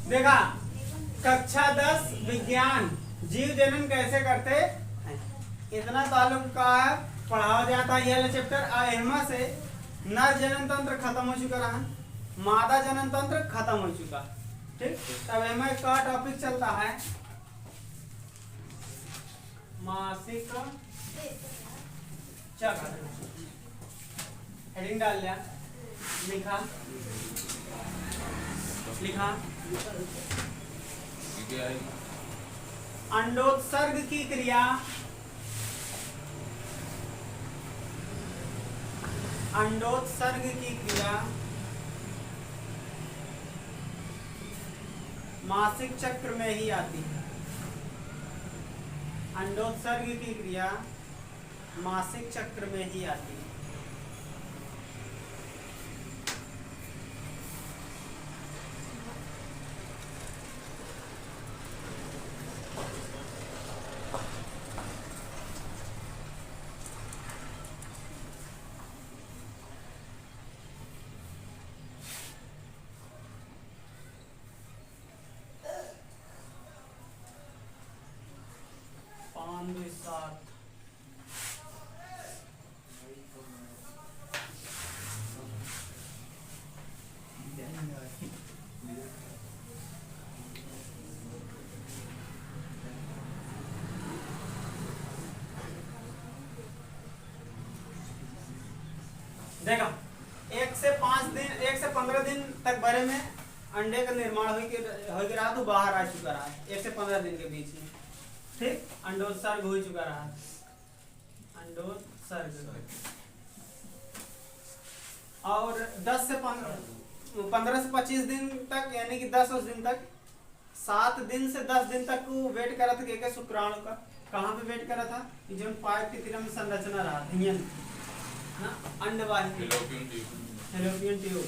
देखा, कक्षा 10 विज्ञान जीव जनन कैसे करते हैं, इतना ताल्लुक का पढ़ाया जाता है। यह चैप्टर अहमा से नर जनन तंत्र खत्म हो चुका रहा, मादा जनन तंत्र खत्म हो चुका। ठीक, तब अहमा का टॉपिक चलता है मासिक चक्र। हेडिंग डाल लिया, लिखा लिखा अंडोत्सर्ग की क्रिया, अंडोत्सर्ग की क्रिया मासिक चक्र में ही आती है। अंडोत्सर्ग की क्रिया मासिक चक्र में ही आती है। देखा, 1 से 5 दिन, 1 से 15 दिन तक भरे में अंडे का निर्माण हो के रहा तो बाहर आ चुका रहा है। 1 से 15 दिन के बीच में, ठीक, अंडोत्सर्ग हो चुका रहा, अंडोत्सर्ग। और 10 से 15 से 25 दिन तक, यानी कि 10 दिन तक, 7 दिन से 10 दिन तक को वेट करा था के शुक्राणु का। कहाँ पे वेट करा था, जो पाइप की तरह में संरचना रहा था ना, अंडवाहिनी, फैलोपियन ट्यूब,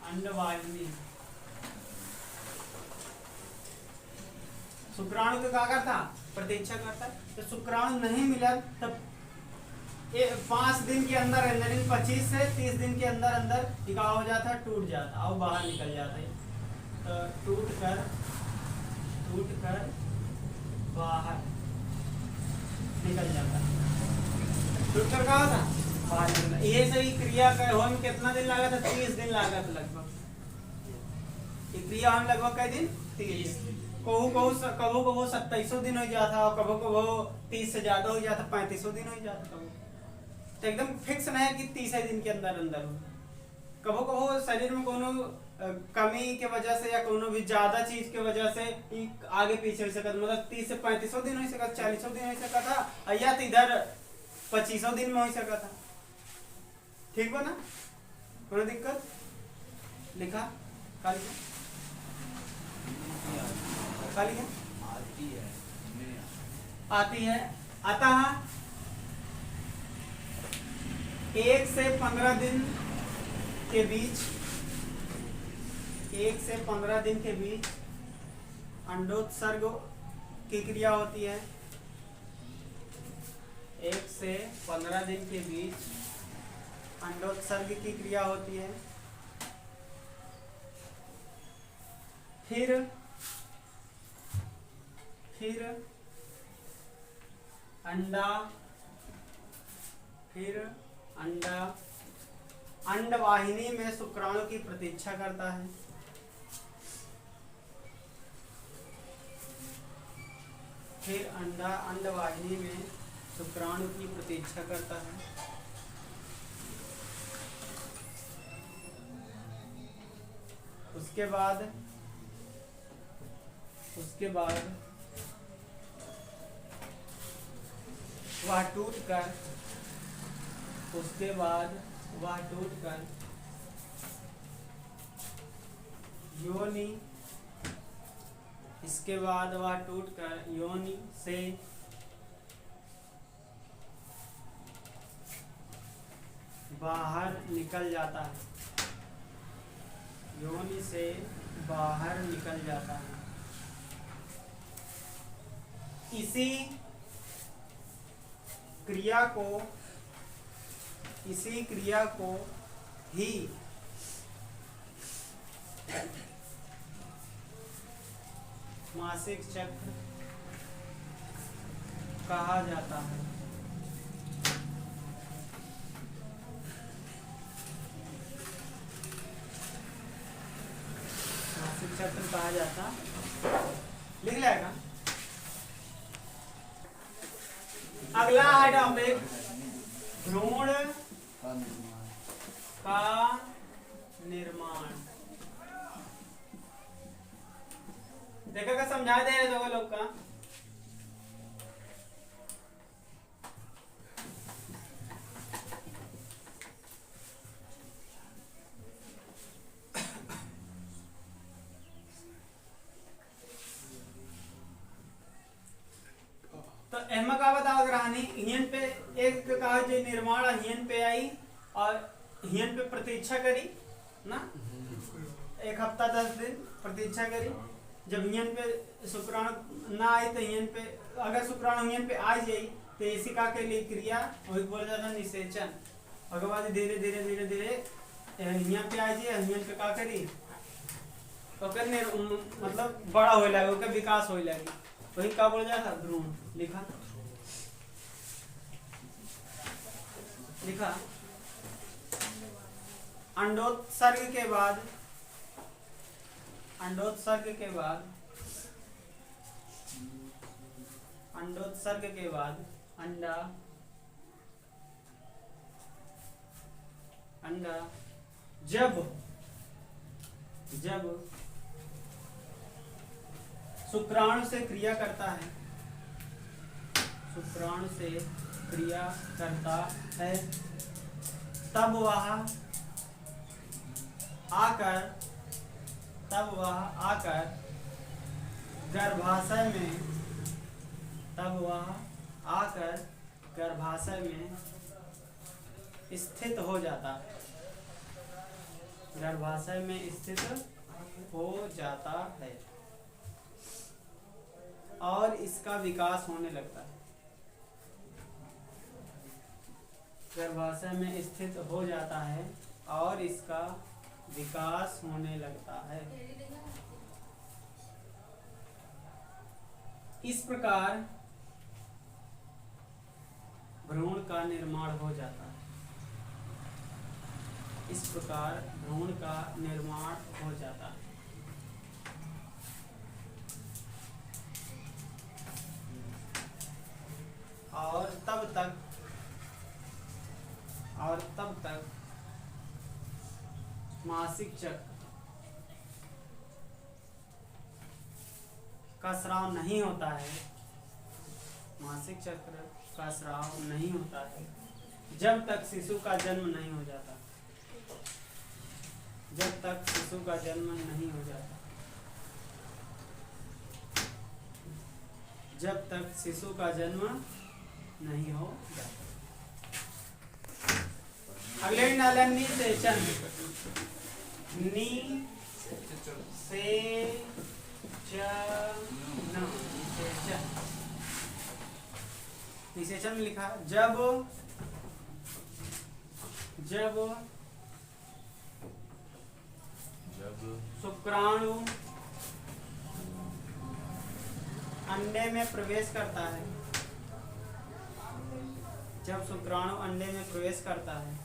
अंडवाहिनी। शुक्राणु का क्या करता, प्रतीक्षा करता। तो शुक्राणु नहीं मिला तब 5 दिन के अंदर अंदर, 25 से 30 दिन के अंदर अंदर क्या हो जाता, टूट जाता और बाहर निकल जाता है। तो टूट कर बाहर निकल जाता है। टूट कर क्या होता, बाहर निकलता। ये सही क्रिया का होने में कितना दिन लगा था, 30 दिन लगा था लगभग। ये क्रिया हम लगभग कई दिन, 30। कबो 27 दिन हो जाता, और कबो 30 से ज्यादा हो जाता, 35 दिन हो जाता। कबो तो एकदम फिक्स नहीं है कि 30 दिन के अंदर अंदर हो। कबो शरीर में कोनो कमी के वजह से या कोनो भी ज्यादा चीज के वजह से आगे पीछे हो सकता, मतलब 30 से 35 दिन हो सकता, 40 दिन हो सकता था, या तो इधर 25 दिन में हो सकता था। ठीक बा ना, कोई दिक्कत। लिखा खाली है, आती है। अतः 1 से 15 दिन के बीच, 1 से 15 दिन के बीच अंडोत्सर्ग की क्रिया होती है। 1 से 15 दिन के बीच अंडोत्सर्ग की क्रिया होती है। फिर अंडा अंडवाहिनी में शुक्राणु की प्रतीक्षा करता है। फिर अंडा अंडवाहिनी में शुक्राणु की प्रतीक्षा करता है। उसके बाद वह टूट कर योनि, इसके बाद वह टूटकर योनि से बाहर निकल जाता है। योनि से बाहर निकल जाता है। इसी क्रिया को ही मासिक चक्र कहा जाता है। मासिक चक्र कहा जाता, लिख लेगा। अगला है टॉपिक भ्रूण का निर्माण। देखो क्या समझा दे रहे दो लोग का। तो एमा का बताओ कहानी हियन पे एक कहा जो निर्माण हियन पे आई और हियन पे प्रतीक्षा करी ना, 1 हफ्ता 10 दिन प्रतीक्षा करी। जब हियन पे शुक्राणु ना आई तो हियन पे, अगर शुक्राणु हियन पे आ जाई तो इसिका के लिए क्रिया वही बोला जाता है निषेचन। उसके बाद धीरे धीरे धीरे धीरे हियन पे आ जाए, हियन पे का करी तो मतलब बड़ा होए लगे, उसका विकास होए लगे, वही का बोला जाता है भ्रूण। लिखा लिखा अंडोत्सर्ग के बाद, अंडोत्सर्ग के बाद, अंडोत्सर्ग के बाद अंडा, अंडा जब जब शुक्राणु से क्रिया करता है, शुक्राणु से क्रिया करता है, तब वह आकर, तब वह आकर गर्भाशय में, तब वह आकर गर्भाशय में स्थित हो जाता है, गर्भाशय में स्थित हो जाता है और इसका विकास होने लगता है। गर्भाशय में स्थित हो जाता है और इसका विकास होने लगता है। इस प्रकार भ्रूण का निर्माण हो जाता है। इस प्रकार भ्रूण का निर्माण हो जाता है। और तब तक मासिक चक्र का स्राव नहीं होता है, मासिक चक्र का स्राव नहीं होता है जब तक शिशु का जन्म नहीं हो जाता, जब तक शिशु का जन्म नहीं हो जाता, जब तक शिशु का जन्म नहीं हो जाता। अगले नाला निषेचन, निषेचन में लिखा जब शुक्राणु अंडे में प्रवेश करता है, जब शुक्राणु अंडे में प्रवेश करता है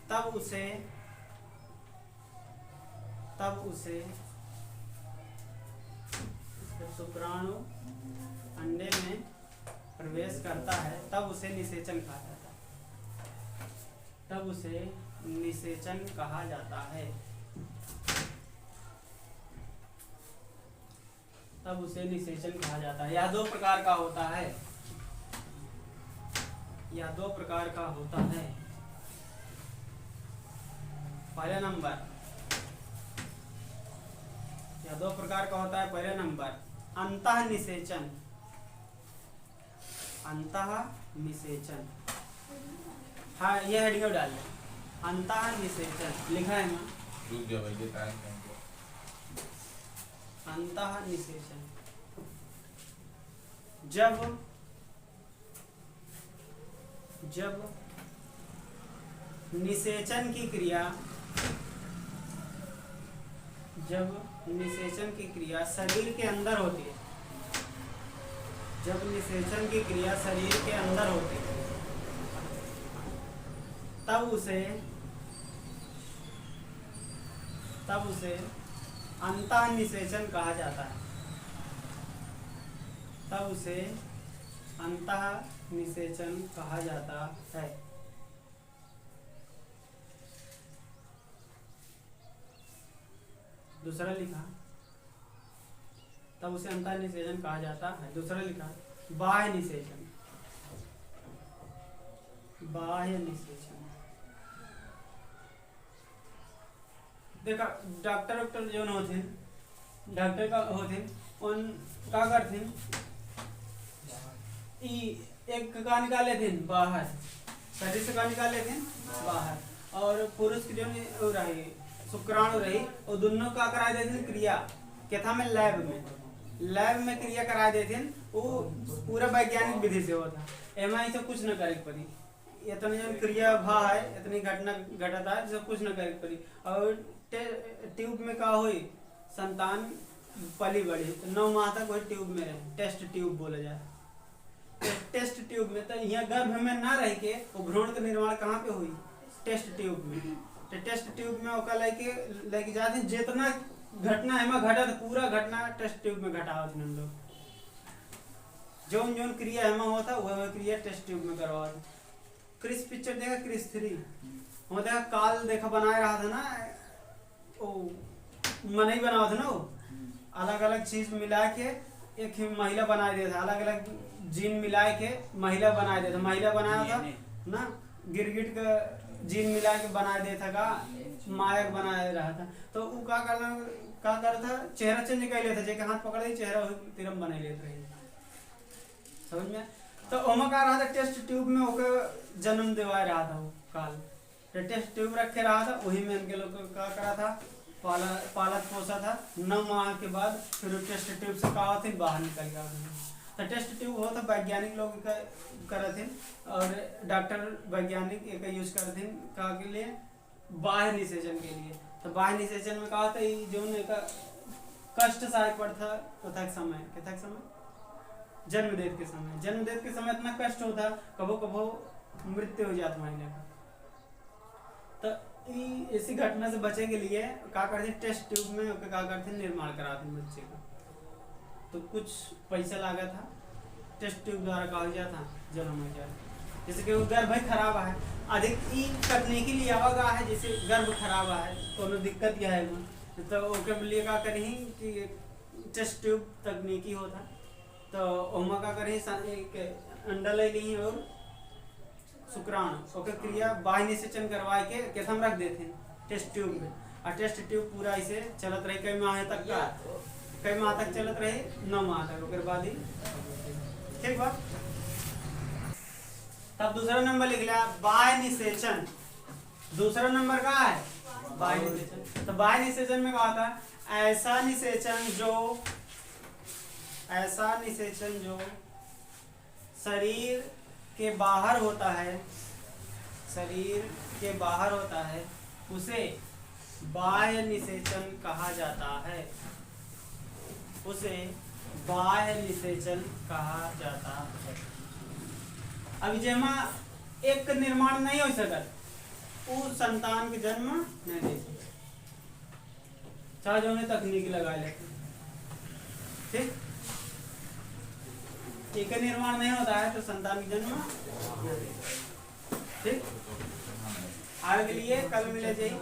तब उसे जब शुक्राणु अंडे में प्रवेश करता है तब उसे निषेचन कहा जाता है, तब उसे निषेचन कहा जाता है, तब उसे निषेचन कहा जाता है। यह 2 प्रकार का होता है, यह 2 प्रकार का होता है। पहले नंबर, यह 2 प्रकार का होता है। पहले नंबर अंतः निषेचन, अंतः निषेचन। हाँ ये हेडिंग डाल दे, अंतः निषेचन लिखा है ना, अंतः निषेचन जब निषेचन की क्रिया जब निषेचन की क्रिया शरीर के अंदर होती है, जब निषेचन की क्रिया शरीर के अंदर होती है, तब उसे अंतः निषेचन कहा जाता है। तब उसे अंतः निषेचन कहा जाता है। दूसरा लिखा, तब उसे अंतः निषेचन कहा जाता है। दूसरा लिखा बाह्य निषेचन। बाह्य निषेचन देखा, डॉक्टर जो होते डॉक्टर का होते उन का करते एक का निकाले थे बाहर, शरीर से का निकाले थे बाहर, और पुरुष की जो रही शुक्राणु रही वो दोनों का करा देते क्रिया क्या में लैब में क्रिया करा देते। वो पूरा वैज्ञानिक विधि से होता, एम से कुछ न करे पड़ी, इतनी जो क्रिया भा है, इतनी घटना घटता है जो कुछ न करे पड़ी। और ट्यूब में का हुई संतान पली बड़ी तो 9 माह तक वही ट्यूब में रहे, टेस्ट ट्यूब बोला जाए। टेस्ट ट्यूब में तो यहाँ गर्भ में ना रह के वो भ्रूण का निर्माण कहाँ पे हुई? टेस्ट ट्यूब में। तो टेस्ट ट्यूब में ओका लेके जाते जितना घटना है घटा पूरा घटना टेस्ट ट्यूब में घटा होती हम लोग, जोन जोन क्रिया है होता वह क्रिया टेस्ट ट्यूब में करवा। क्रिस पिक्चर देखा, क्रिस 3 वो देखा काल देखा बनाया रहा था ना, ओ मने बना था ना, वो अलग अलग चीज मिला के एक महिला बना दिया था, अलग अलग जीन मिला के महिला बना दिया था। महिला बनाया था ना, गिरगिट का जीन मिला के बना दिया था का मायक बना रहा था। तो वो का कर था चेहरा चेंज कर लिया था, जेके हाथ पकड़ दे चेहरा तिरम बना लेते रहे, समझ में। तो ओमा का रहा था टेस्ट ट्यूब में ओके जन्म दिवा रहा था वो काल, तो टेस्ट ट्यूब रखे रहा था, वही में इनके लोग का करा था पालक पोसा था। 9 माह के बाद फिर टेस्ट ट्यूब से कहा थे बाहर निकल गया। तो टेस्ट ट्यूब हो तो वैज्ञानिक लोग करे थे, और डॉक्टर वैज्ञानिक एक यूज करते थे का के लिए बाह्य निषेचन के लिए। तो बाह्य निषेचन में कहा था जो कष्ट सहायक पड़ता तथा समय जन्मदेव के समय इतना कष्ट होता, कभो कभो मृत्यु हो जाता महिला का। तो इसी घटना से बचे के लिए क्या करते टेस्ट ट्यूब में क्या करते निर्माण कराते बच्चे का। तो कुछ पैसा लगा था, टेस्ट ट्यूब द्वारा कहा जाता जन्म हो जाए। जैसे कि गर्भ खराब है, अधिक तकनीकी लिए आवागा है, जैसे गर्भ खराब है तो दिक्कत यह है तो ओके लिए का करी कि टेस्ट ट्यूब तकनीकी होता। तो ओमा का करी एक अंडा ले ली और शुक्राणु ओके क्रिया बाह्य निषेचन करवा के कैथम रख देते टेस्ट ट्यूब में, और टेस्ट ट्यूब पूरा ऐसे चलत रहे कई माह तक का, कई माह तक चलत रहे 9 माह तक, उसके बाद ही ठीक बात। तब दूसरा नंबर लिख लिया बाह्य निषेचन। दूसरा नंबर का है बाह्य निषेचन। तो बाह्य निषेचन में कहा था ऐसा निषेचन जो शरीर के बाहर होता है, शरीर के बाहर होता है उसे बाह्य निषेचन कहा जाता है, उसे बाह्य निषेचन कहा जाता है। अभी जेमा एक निर्माण नहीं हो सकत वो संतान के जन्म नहीं दे सकते, चाहे जो उन्हें तकनीक लगा लेते, ठीक। एक निर्माण नहीं होता है तो संतान के जन्म नहीं दे सकते, ठीक। आगे के लिए कल मिले जाइए।